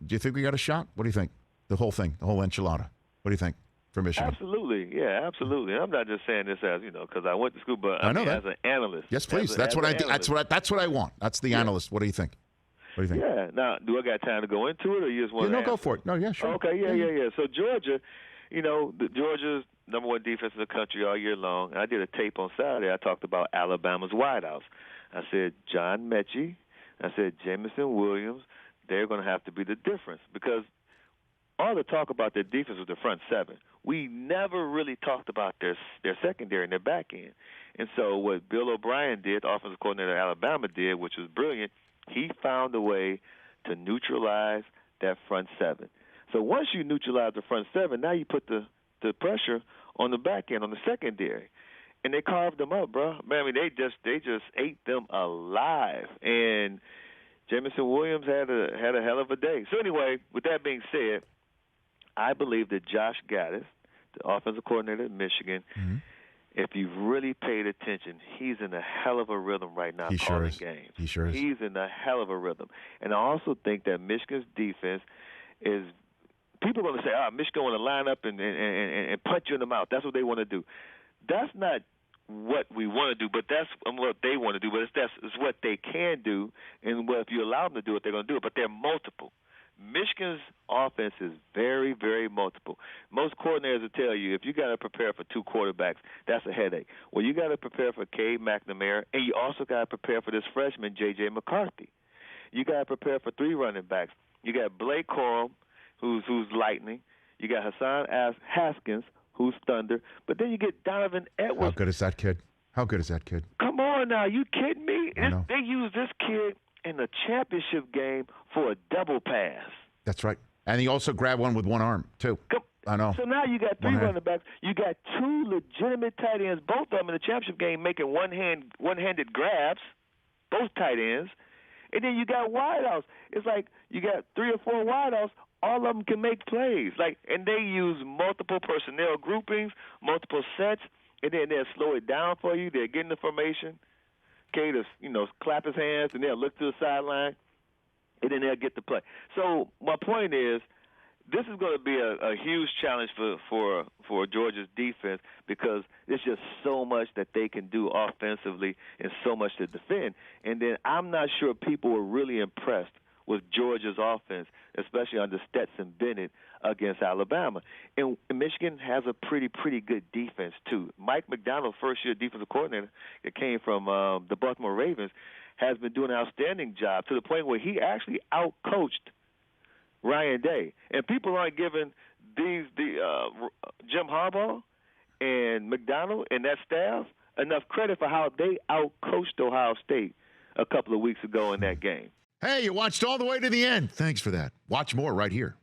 Do you think we got a shot? What do you think? The whole thing, the whole enchilada. What do you think for Michigan? Absolutely, yeah, absolutely. I'm not just saying this as because I went to school, but I know as an analyst. Yes, please. That's what I want. That's the analyst. What do you think? What do you think? Yeah. Now, do I got time to go into it, or you just want? No, go for it. No, yeah, sure. Okay, yeah. So Georgia, Georgia's number one defense in the country all year long. I did a tape on Saturday. I talked about Alabama's wideouts. I said John Mechie. I said Jamison Williams. They're going to have to be the difference because all the talk about their defense was the front seven. We never really talked about their secondary and their back end. And so what Bill O'Brien did, the offensive coordinator at Alabama did, which was brilliant, he found a way to neutralize that front seven. So once you neutralize the front seven, now you put the pressure on the back end, on the secondary. And they carved them up, bro. Man, I mean, they just ate them alive. And Jamison Williams had a hell of a day. So anyway, with that being said, I believe that Josh Gaddis, the offensive coordinator at Michigan, if you've really paid attention, he's in a hell of a rhythm right now calling games. He sure is. He's in a hell of a rhythm. And I also think that Michigan's defense is – people are going to say, Michigan want to line up and punch you in the mouth. That's what they want to do. That's not what we want to do, but that's what they want to do. But it's what they can do, and if you allow them to do it, they're going to do it. But they're multiple. Michigan's offense is very, very multiple. Most coordinators will tell you if you got to prepare for two quarterbacks, that's a headache. Well, you got to prepare for Cade McNamara, and you also got to prepare for this freshman, J.J. McCarthy. You got to prepare for three running backs. You got Blake Corum, who's lightning. You got Hassan Haskins, who's thunder. But then you get Donovan Edwards. How good is that kid? Come on now, you kidding me? They use this kid in the championship game for a double pass. That's right. And he also grabbed one with one arm, too. I know. So now you got three running backs. You got two legitimate tight ends, both of them in the championship game making one-handed grabs, both tight ends. And then you got wideouts. It's like you got three or four wideouts. All of them can make plays. And they use multiple personnel groupings, multiple sets, and then they'll slow it down for you. They'll get in the formation. Okay, to clap his hands, and they'll look to the sideline, and then they'll get the play. So my point is, this is going to be a huge challenge for Georgia's defense because there's just so much that they can do offensively and so much to defend. And then I'm not sure people were really impressed with Georgia's offense, especially under Stetson Bennett against Alabama. And Michigan has a pretty good defense, too. Mike McDonald, first-year defensive coordinator that came from the Baltimore Ravens, has been doing an outstanding job to the point where he actually out-coached Ryan Day. And people aren't giving Jim Harbaugh and McDonald and that staff enough credit for how they out-coached Ohio State a couple of weeks ago in that game. Hey, you watched all the way to the end. Thanks for that. Watch more right here.